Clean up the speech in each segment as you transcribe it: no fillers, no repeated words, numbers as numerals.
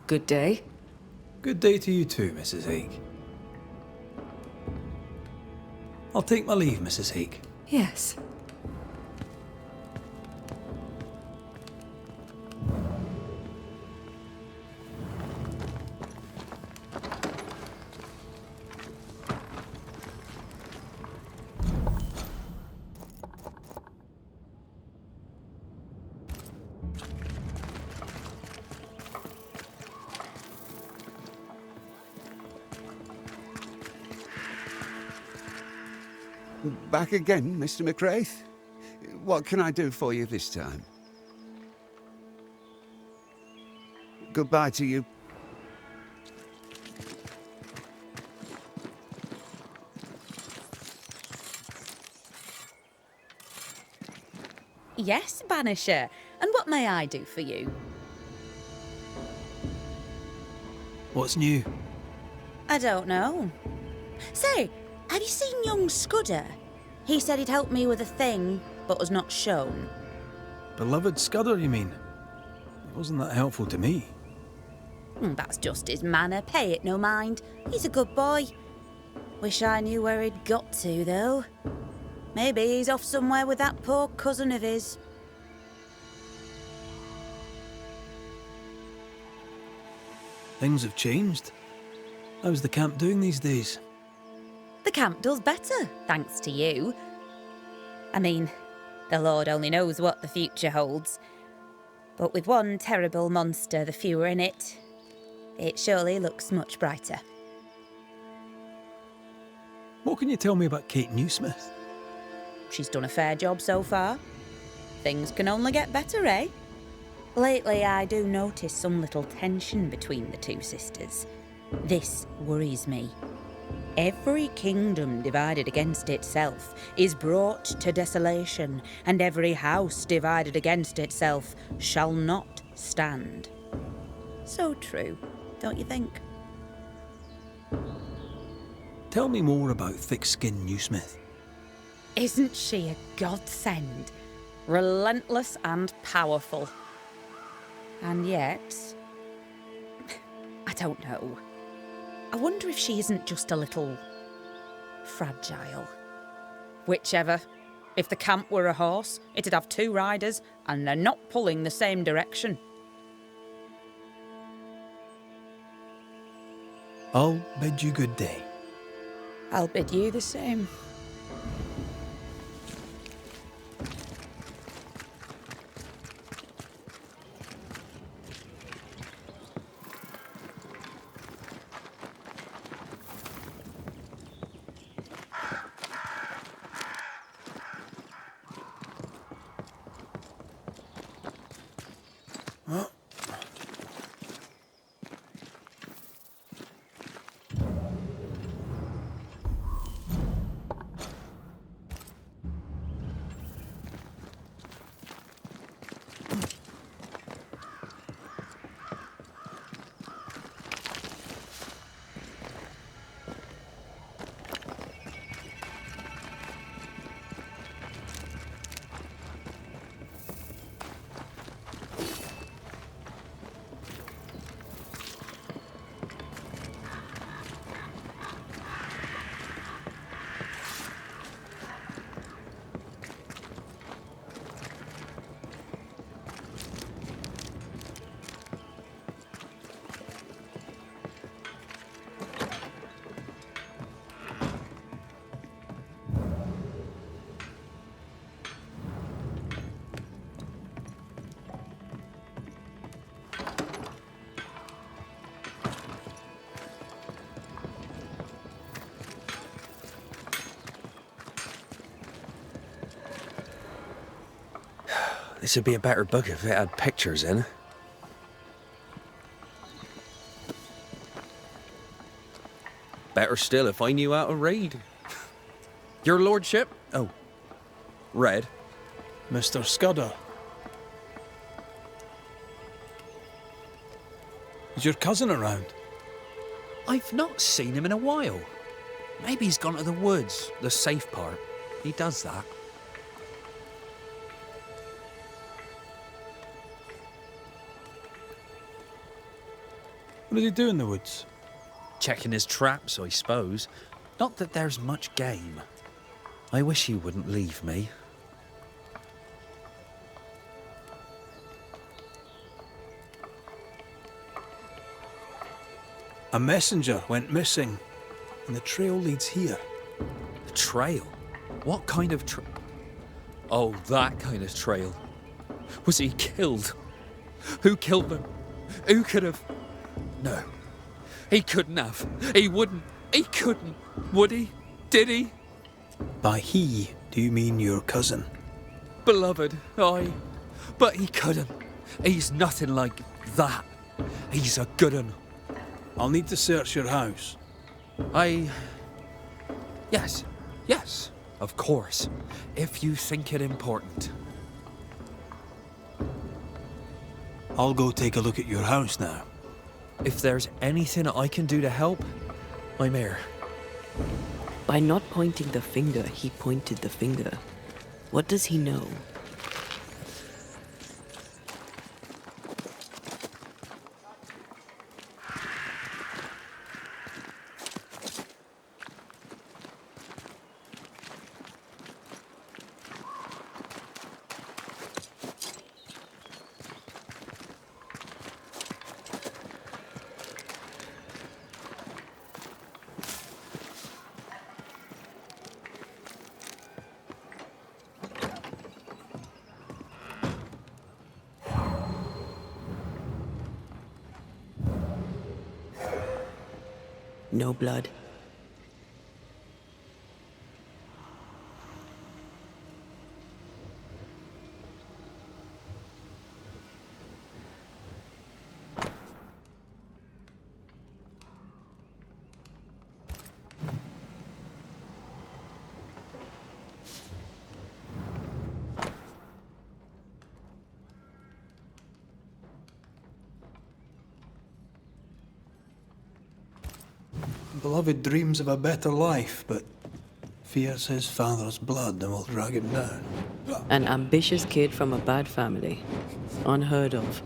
Good day. Good day to you too, Mrs. Hake. I'll take my leave, Mrs. Hake. Yes. Back again, Mr. McWraith? What can I do for you this time? Goodbye to you. Yes, Banisher. And what may I do for you? What's new? I don't know. Say, have you seen young Scudder? He said he'd help me with a thing, but was not shown. Beloved Scudder, you mean? It wasn't that helpful to me. That's just his manner. Pay it no mind. He's a good boy. Wish I knew where he'd got to, though. Maybe he's off somewhere with that poor cousin of his. Things have changed. How's the camp doing these days? The camp does better, thanks to you. I mean, the Lord only knows what the future holds. But with one terrible monster the fewer in it, it surely looks much brighter. What can you tell me about Kate Newsmith? She's done a fair job so far. Things can only get better, eh? Lately, I do notice some little tension between the two sisters. This worries me. Every kingdom divided against itself is brought to desolation, and every house divided against itself shall not stand. So true, don't you think? Tell me more about thick-skinned Newsmith. Isn't she a godsend? Relentless and powerful. And yet, I don't know. I wonder if she isn't just a little fragile. Whichever. If the camp were a horse, it'd have two riders, and they're not pulling the same direction. I'll bid you good day. I'll bid you the same. This would be a better book if it had pictures in. Better still if I knew how to read. Your lordship? Oh. Red. Mr. Scudder. Is your cousin around? I've not seen him in a while. Maybe he's gone to the woods, the safe part. He does that. What does he do in the woods? Checking his traps, I suppose. Not that there's much game. I wish he wouldn't leave me. A messenger went missing, and the trail leads here. A trail? What kind of trail? Oh, that kind of trail. Was he killed? Who killed him? Who could have? No. He couldn't have. He wouldn't. He couldn't. Would he? Did he? By he, do you mean your cousin? Beloved, aye. But he couldn't. He's nothing like that. He's a good un. I'll need to search your house. Yes, of course. If you think it important. I'll go take a look at your house now. If there's anything I can do to help, I'm here. By not pointing the finger, he pointed the finger. What does he know? No blood. Beloved dreams of a better life, but fears his father's blood and will drag him down. An ambitious kid from a bad family. Unheard of.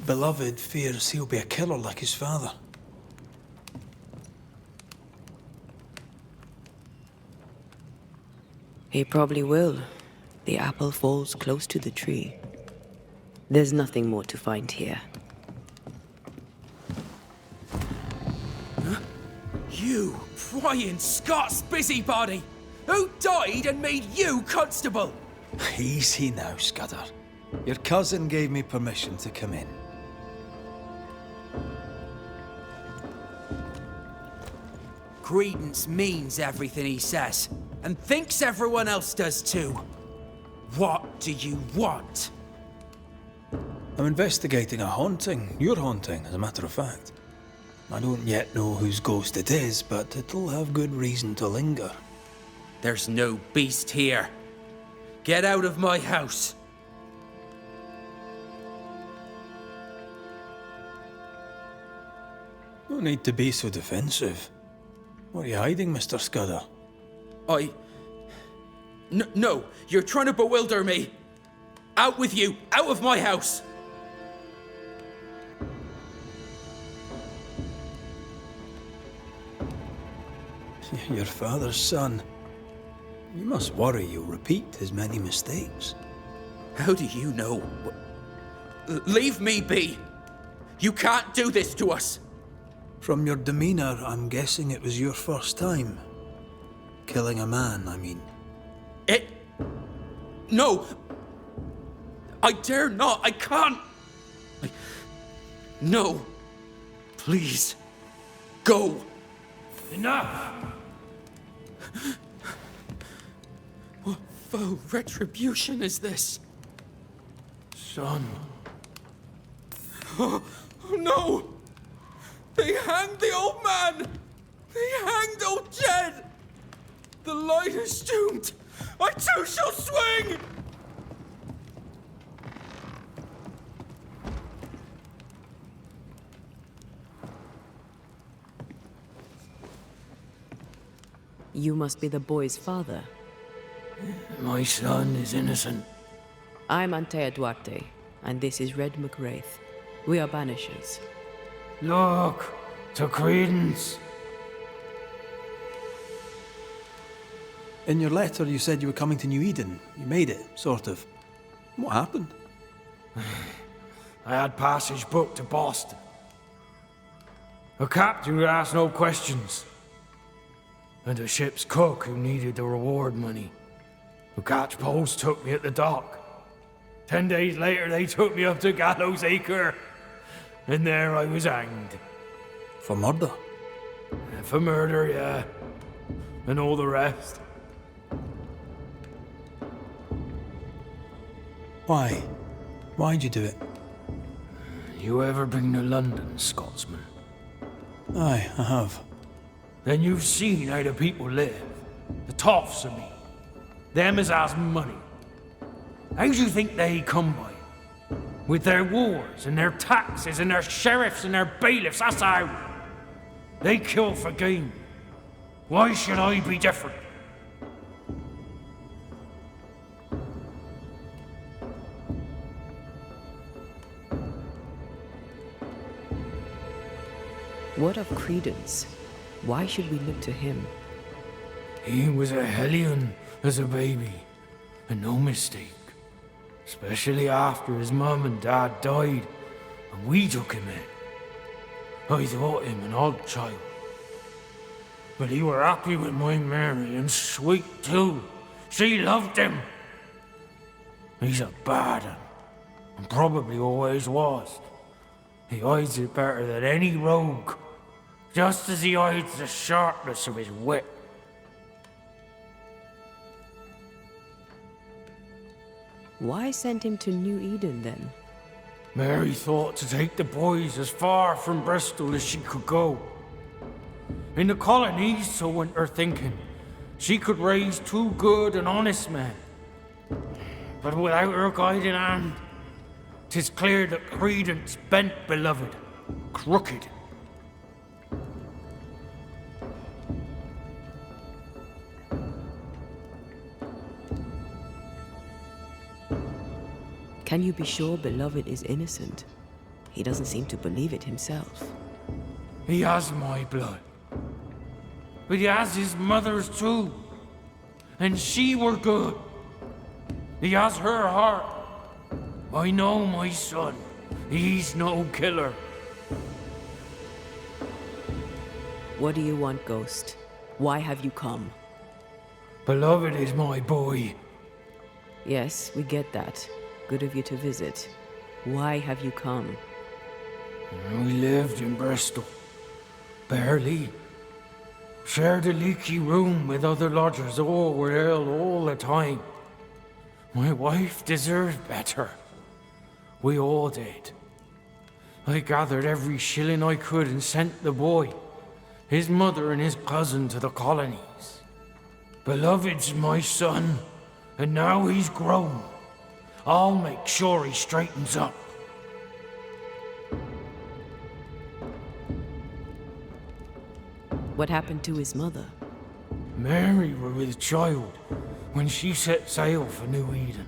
Beloved fears he'll be a killer like his father. He probably will. The apple falls close to the tree. There's nothing more to find here. You prying Scots busybody! Who died and made you constable? Easy now, Scudder. Your cousin gave me permission to come in. Credence means everything he says, and thinks everyone else does too. What do you want? I'm investigating a haunting. Your haunting, as a matter of fact. I don't yet know whose ghost it is, but it'll have good reason to linger. There's no beast here. Get out of my house. No need to be so defensive. What are you hiding, Mr. Scudder? No, you're trying to bewilder me. Out with you, out of my house. Your father's son. You must worry you'll repeat his many mistakes. How do you know? Leave me be. You can't do this to us. From your demeanor, I'm guessing it was your first time. Killing a man, I mean. No! I dare not! I can't! No! Please, go! Enough! What foul retribution is this? Son. Oh no! They hanged the old man! They hanged old Jed! The light is doomed! I too shall swing! You must be the boy's father. My son is innocent. I'm Antea Duarte, and this is Red McWraith. We are Banishers. Look, to Credence. In your letter, you said you were coming to New Eden. You made it, sort of. What happened? I had passage booked to Boston. A captain who asked no questions. And a ship's cook who needed the reward money. The catch post took me at the dock. 10 days later, they took me up to Gallows Acre. And there I was hanged. For murder? For murder, yeah. And all the rest. Why? Why'd you do it? You ever been to London, Scotsman? Aye, I have. Then you've seen how the people live. The toffs of me. Them as has money. How do you think they come by? With their wars and their taxes and their sheriffs and their bailiffs, that's how. They kill for gain. Why should I be different? What of Credence? Why should we look to him? He was a hellion as a baby, and no mistake. Especially after his mum and dad died, and we took him in. I thought him an odd child. But he were happy with my Mary, and sweet too. She loved him. He's a bad un, and probably always was. He hides it better than any rogue, just as he hides the sharpness of his wit. Why send him to New Eden, then? Mary thought to take the boys as far from Bristol as she could go. In the colonies, so went her thinking, she could raise 2 good and honest men. But without her guiding hand, 'tis clear that Credence bent beloved, crooked. Can you be sure Beloved is innocent? He doesn't seem to believe it himself. He has my blood. But he has his mother's too. And she were good. He has her heart. I know my son. He's no killer. What do you want, Ghost? Why have you come? Beloved is my boy. Yes, we get that. Good of you to visit. Why have you come? We lived in Bristol. Barely. Shared a leaky room with other lodgers. All were ill all the time. My wife deserved better. We all did. I gathered every shilling I could and sent the boy, his mother and his cousin to the colonies. Beloved's my son, and now he's grown. I'll make sure he straightens up. What happened to his mother? Mary were with child when she set sail for New Eden.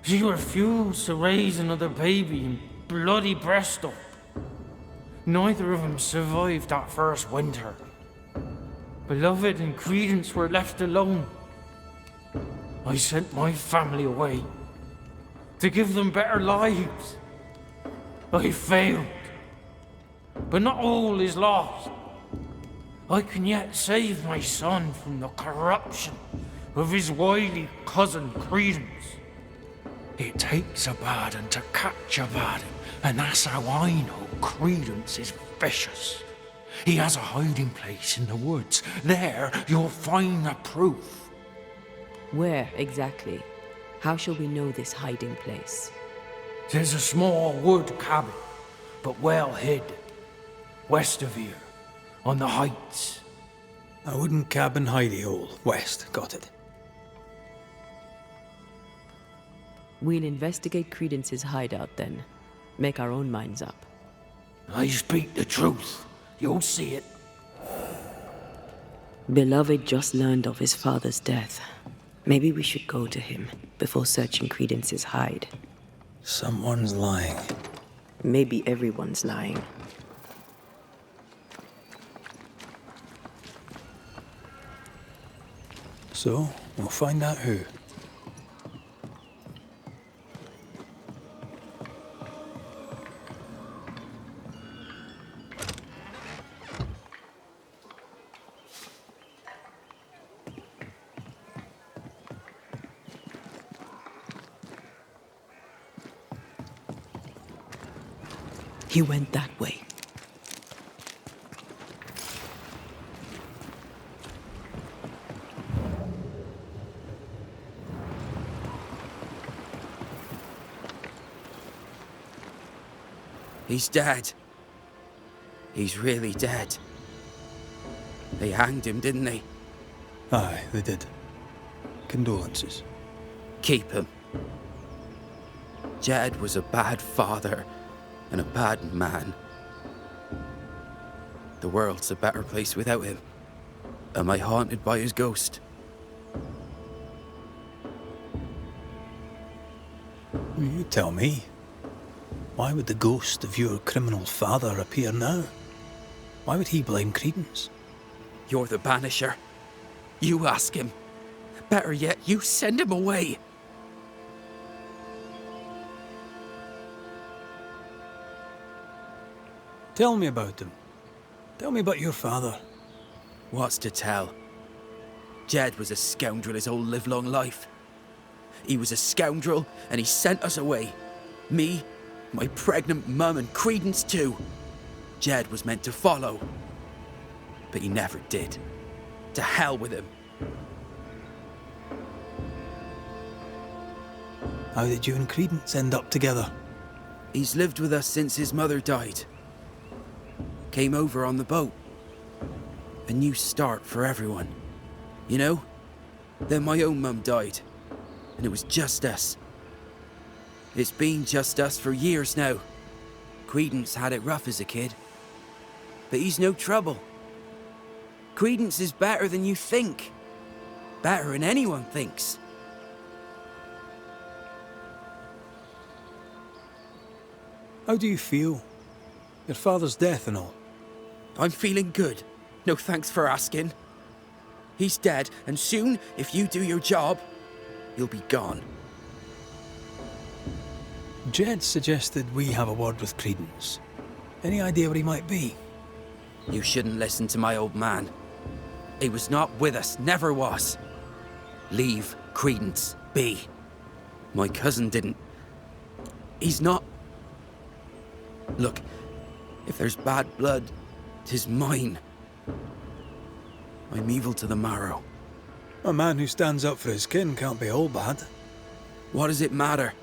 She refused to raise another baby in bloody Bristol. Neither of them survived that first winter. Beloved and Credence were left alone. I sent my family away to give them better lives. I failed. But not all is lost. I can yet save my son from the corruption of his wily cousin Credence. It takes a bad un to catch a bad un, And that's how I know Credence is vicious. He has a hiding place in the woods. There, you'll find the proof. Where exactly? How shall we know this hiding place? There's a small wood cabin, but well hid. West of here, on the heights. A wooden cabin hidey hole. West. Got it. We'll investigate Credence's hideout then. Make our own minds up. I speak the truth. You'll see it. Beloved just learned of his father's death. Maybe we should go to him before searching Credence's hide. Someone's lying. Maybe everyone's lying. So, we'll find out who. He went that way. He's dead. He's really dead. They hanged him, didn't they? Aye, they did. Condolences. Keep him. Jed was a bad father and a bad man. The world's a better place without him. Am I haunted by his ghost? You tell me. Why would the ghost of your criminal father appear now? Why would he blame Credence? You're the Banisher. You ask him. Better yet, you send him away. Tell me about him. Tell me about your father. What's to tell? Jed was a scoundrel his whole livelong life. He was a scoundrel, and he sent us away. Me, my pregnant mum, and Credence too. Jed was meant to follow. But he never did. To hell with him. How did you and Credence end up together? He's lived with us since his mother died. Came over on the boat. A new start for everyone. You know? Then my own mum died. And it was just us. It's been just us for years now. Credence had it rough as a kid. But he's no trouble. Credence is better than you think. Better than anyone thinks. How do you feel? Your father's death and all. I'm feeling good. No thanks for asking. He's dead, and soon, if you do your job, you'll be gone. Jed suggested we have a word with Credence. Any idea where he might be? You shouldn't listen to my old man. He was not with us, never was. Leave Credence be. My cousin didn't. He's not... Look, if there's bad blood, 'tis mine. I'm evil to the marrow. A man who stands up for his kin can't be all bad. What does it matter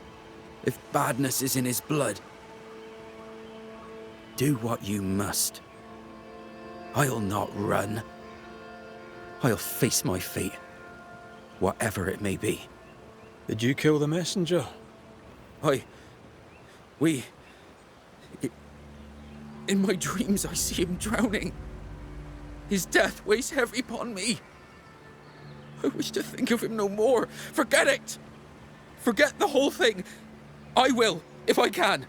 if badness is in his blood? Do what you must. I'll not run. I'll face my fate, whatever it may be. Did you kill the messenger? In my dreams, I see him drowning. His death weighs heavy upon me. I wish to think of him no more. Forget it. Forget the whole thing. I will, if I can.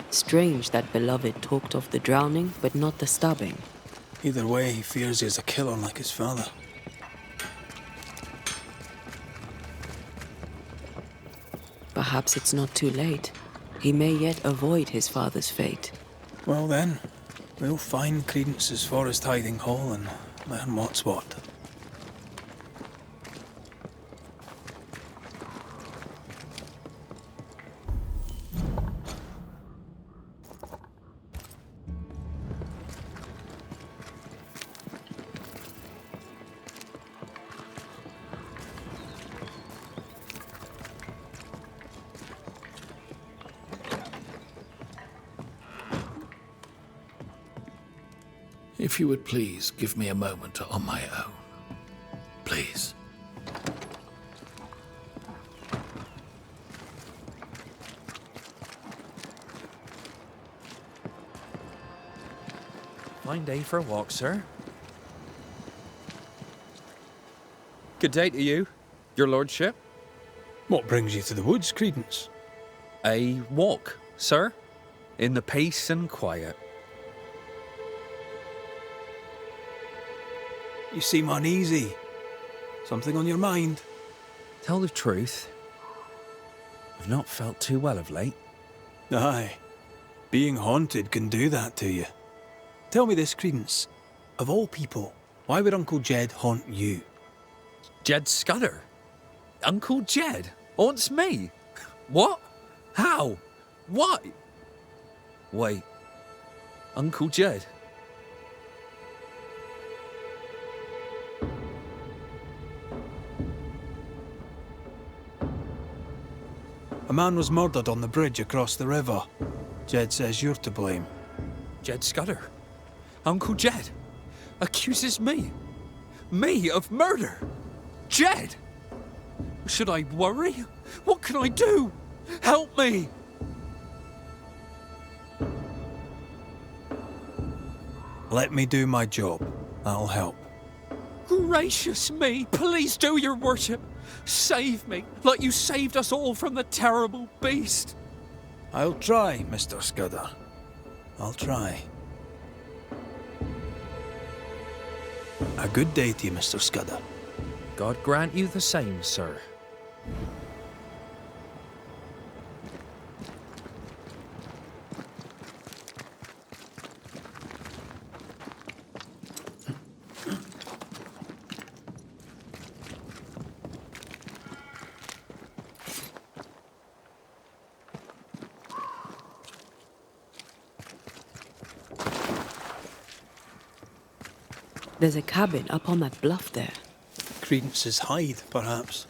Strange that Beloved talked of the drowning, but not the stabbing. Either way, he fears he's a killer like his father. Perhaps it's not too late. He may yet avoid his father's fate. Well then, we'll find Credence's forest hiding hole and learn what's what. If you would please give me a moment on my own. Please. Fine day for a walk, sir. Good day to you, your lordship. What brings you to the woods, Credence? A walk, sir, in the peace and quiet. You seem uneasy. Something on your mind? Tell the truth, I've not felt too well of late. Aye. Being haunted can do that to you. Tell me this, Credence. Of all people, why would Uncle Jed haunt you? Jed Scudder? Uncle Jed haunts me? What? How? Why? Wait. Uncle Jed? A man was murdered on the bridge across the river. Jed says you're to blame. Jed Scudder? Uncle Jed accuses me? Me of murder? Jed? Should I worry? What can I do? Help me! Let me do my job. That'll help. Gracious me, please do, your worship. Save me, like you saved us all from the terrible beast. I'll try, Mr. Scudder. I'll try. A good day to you, Mr. Scudder. God grant you the same, sir. There's a cabin up on that bluff there. Credence's hide, perhaps.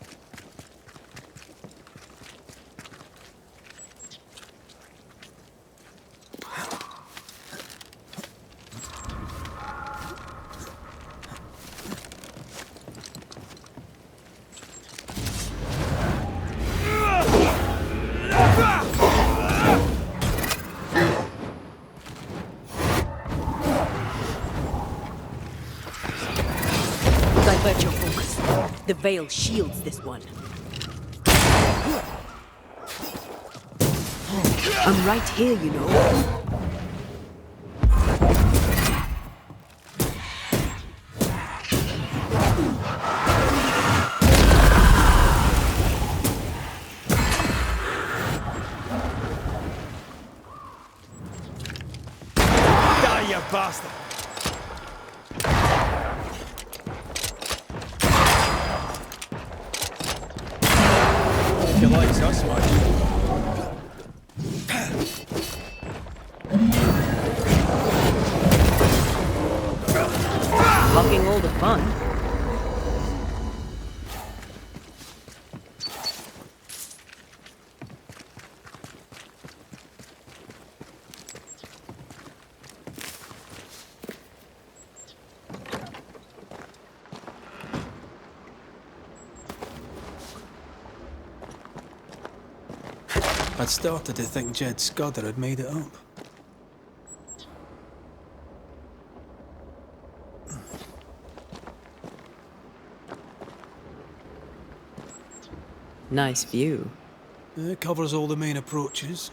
Divert your focus. The veil shields this one. I'm right here, you know. Die, you bastard! You like us much? Blocking all the fun. I'd started to think Jed Scudder had made it up. Nice view. It covers all the main approaches.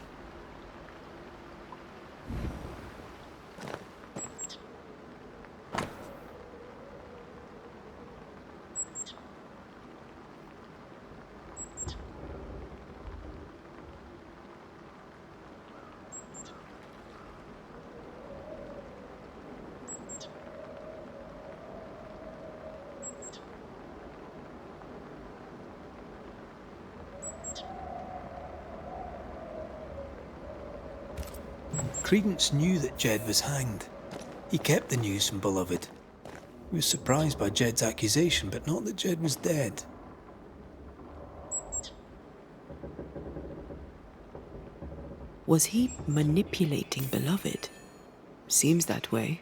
Credence knew that Jed was hanged. He kept the news from Beloved. He was surprised by Jed's accusation, but not that Jed was dead. Was he manipulating Beloved? Seems that way.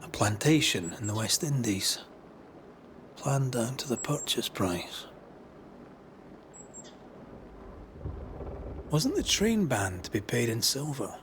A plantation in the West Indies. Planned down to the purchase price. Wasn't the train band to be paid in silver?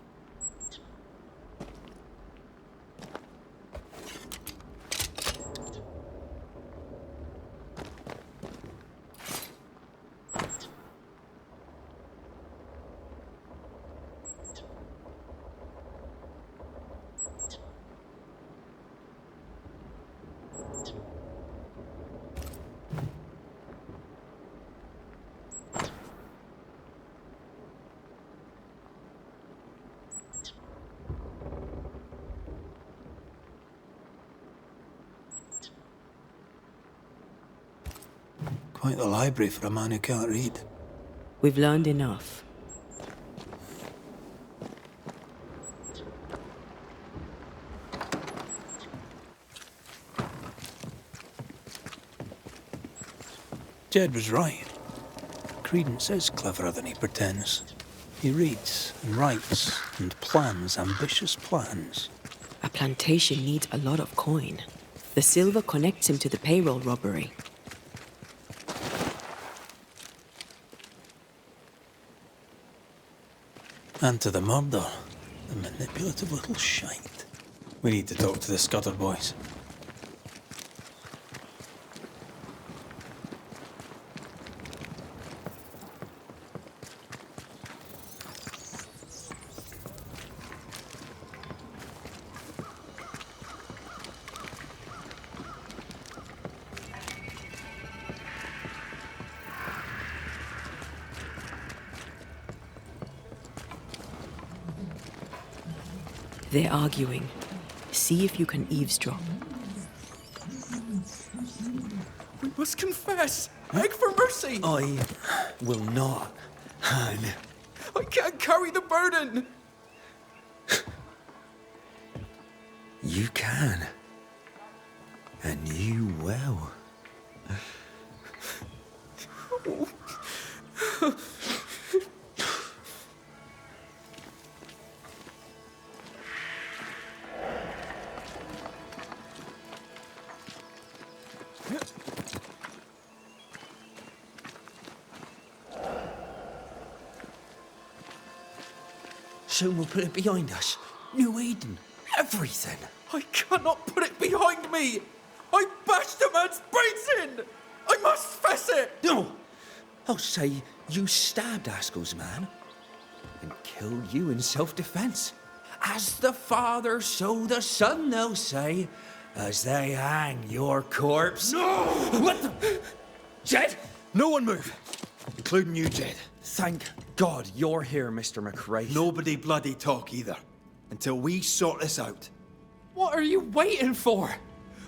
Quite the library for a man who can't read. We've learned enough. Jed was right. Credence is cleverer than he pretends. He reads and writes and plans ambitious plans. A plantation needs a lot of coin. The silver connects him to the payroll robbery. And to the murder. The manipulative little shite. We need to talk to the Scudder boys. They're arguing. See if you can eavesdrop. We must confess. Beg for mercy. I will not hang. I can't carry the burden. You can. And you will. Soon we'll put it behind us. New Eden. Everything. I cannot put it behind me. I bashed a man's brains in. I must fess it. No! I'll say you stabbed Askell's man and killed you in self-defense. As the Father, so the Son, they'll say, as they hang your corpse. No! What the? Jed? No one move, including you, Jed. Thank God you're here, Mr. McRae. Nobody bloody talk either, until we sort this out. What are you waiting for?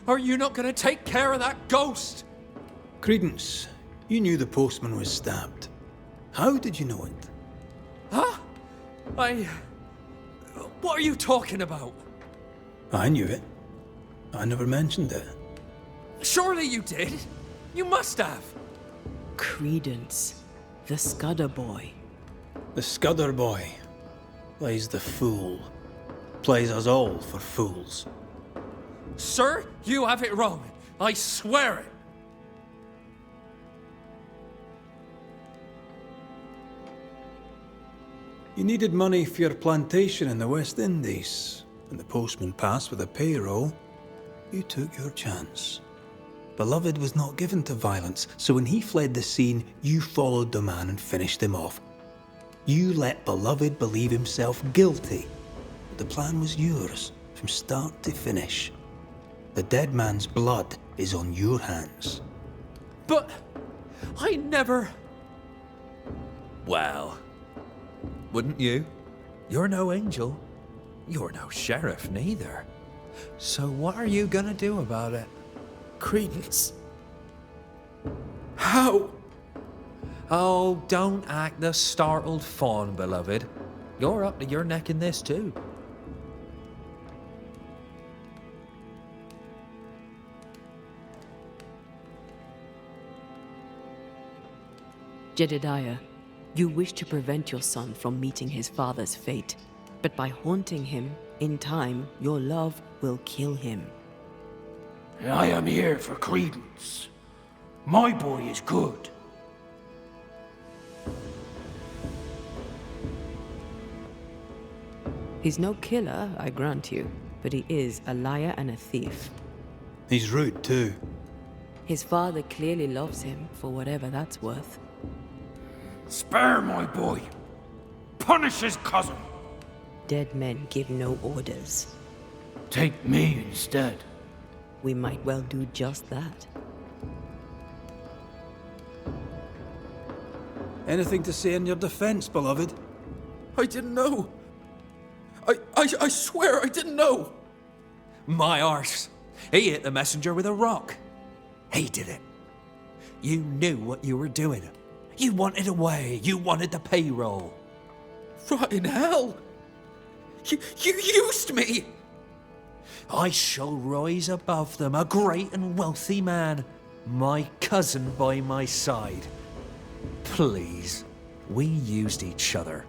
Are you not going to take care of that ghost? Credence, you knew the postman was stabbed. How did you know it? Huh? What are you talking about? I knew it. I never mentioned it. Surely you did. You must have. Credence. The Scudder boy. The Scudder boy plays the fool. Plays us all for fools. Sir, you have it wrong. I swear it. You needed money for your plantation in the West Indies. When the postman passed with a payroll, you took your chance. Beloved was not given to violence, so when he fled the scene, you followed the man and finished him off. You let Beloved believe himself guilty. But the plan was yours, from start to finish. The dead man's blood is on your hands. But I never... Well, wouldn't you? You're no angel. You're no sheriff, neither. So what are you gonna do about it? Credence. How? Oh, don't act the startled fawn, beloved. You're up to your neck in this, too. Jedediah, you wish to prevent your son from meeting his father's fate, but by haunting him, in time, your love will kill him. I am here for Credence. My boy is good. He's no killer, I grant you, but he is a liar and a thief. He's rude too. His father clearly loves him, for whatever that's worth. Spare my boy. Punish his cousin. Dead men give no orders. Take me instead. We might well do just that. Anything to say in your defense, beloved? I didn't know. I swear I didn't know. My arse. He hit the messenger with a rock. He did it. You knew what you were doing. You wanted away. You wanted the payroll. Rotting hell. You used me. I shall rise above them, a great and wealthy man, my cousin by my side. Please, we used each other.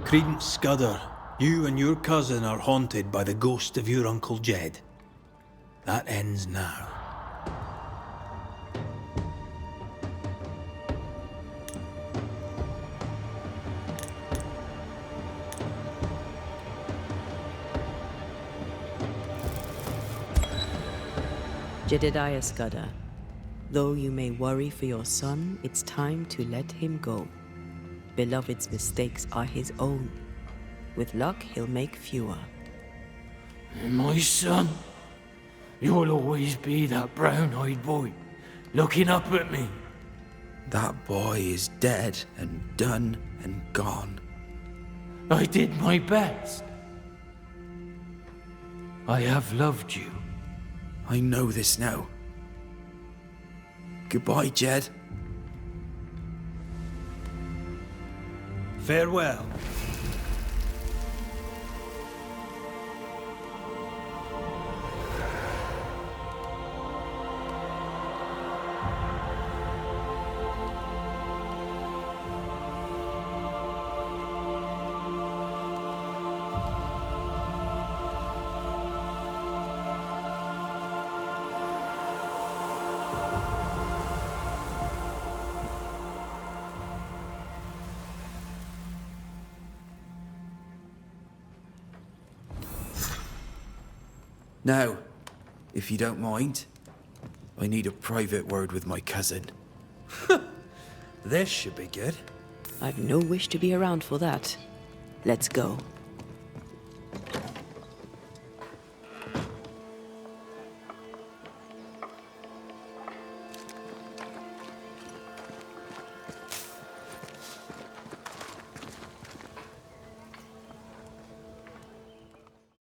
Credence Scudder, you and your cousin are haunted by the ghost of your Uncle Jed. That ends now. Jedediah Scudder, though you may worry for your son, it's time to let him go. Beloved's mistakes are his own. With luck, he'll make fewer. My son, you'll always be that brown-eyed boy, looking up at me. That boy is dead and done and gone. I did my best. I have loved you. I know this now. Goodbye, Jed. Farewell. Now, if you don't mind, I need a private word with my cousin. This should be good. I've no wish to be around for that. Let's go.